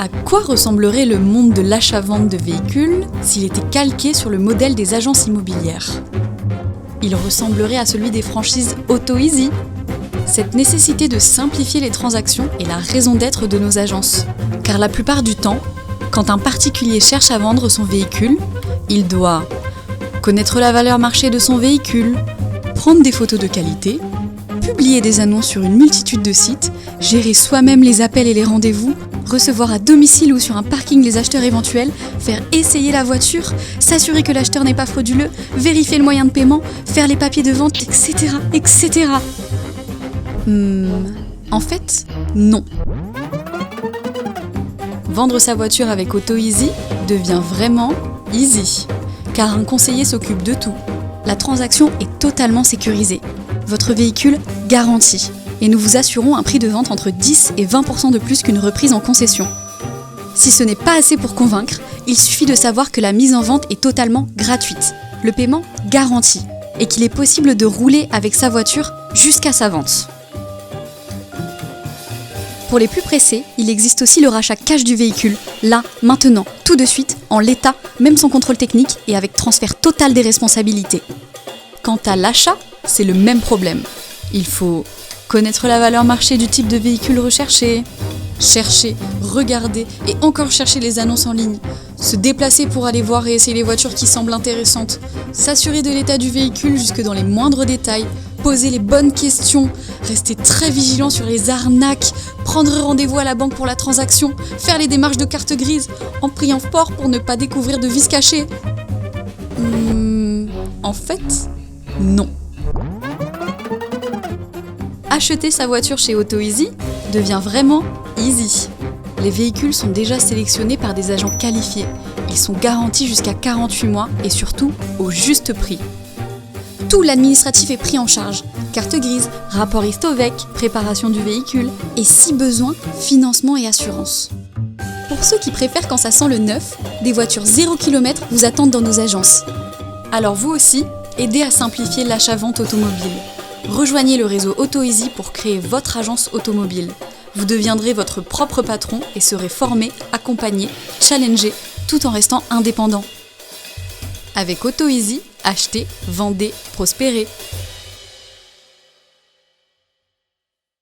À quoi ressemblerait le monde de l'achat-vente de véhicules s'il était calqué sur le modèle des agences immobilières ? Il ressemblerait à celui des franchises AutoEasy. Cette nécessité de simplifier les transactions est la raison d'être de nos agences. Car la plupart du temps, quand un particulier cherche à vendre son véhicule, il doit connaître la valeur marché de son véhicule, prendre des photos de qualité, publier des annonces sur une multitude de sites, gérer soi-même les appels et les rendez-vous, recevoir à domicile ou sur un parking les acheteurs éventuels, faire essayer la voiture, s'assurer que l'acheteur n'est pas frauduleux, vérifier le moyen de paiement, faire les papiers de vente, etc. etc. En fait, non. Vendre sa voiture avec AutoEasy devient vraiment easy, car un conseiller s'occupe de tout. La transaction est totalement sécurisée. Votre véhicule garanti. Et nous vous assurons un prix de vente entre 10 et 20% de plus qu'une reprise en concession. Si ce n'est pas assez pour convaincre, il suffit de savoir que la mise en vente est totalement gratuite, le paiement garanti, et qu'il est possible de rouler avec sa voiture jusqu'à sa vente. Pour les plus pressés, il existe aussi le rachat cash du véhicule, là, maintenant, tout de suite, en l'état, même sans contrôle technique et avec transfert total des responsabilités. Quant à l'achat, c'est le même problème. Il faut connaître la valeur marché du type de véhicule recherché, chercher, regarder et encore chercher les annonces en ligne, se déplacer pour aller voir et essayer les voitures qui semblent intéressantes, s'assurer de l'état du véhicule jusque dans les moindres détails, poser les bonnes questions, rester très vigilant sur les arnaques, prendre rendez-vous à la banque pour la transaction, faire les démarches de carte grise, en priant fort pour ne pas découvrir de vices cachés. En fait, non. Acheter sa voiture chez AutoEasy devient vraiment easy. Les véhicules sont déjà sélectionnés par des agents qualifiés. Ils sont garantis jusqu'à 48 mois et surtout au juste prix. Tout l'administratif est pris en charge. Carte grise, rapport Istovec, préparation du véhicule et si besoin, financement et assurance. Pour ceux qui préfèrent quand ça sent le neuf, des voitures 0 km vous attendent dans nos agences. Alors vous aussi, aidez à simplifier l'achat-vente automobile. Rejoignez le réseau AutoEasy pour créer votre agence automobile. Vous deviendrez votre propre patron et serez formé, accompagné, challengé, tout en restant indépendant. Avec AutoEasy, achetez, vendez, prospérez.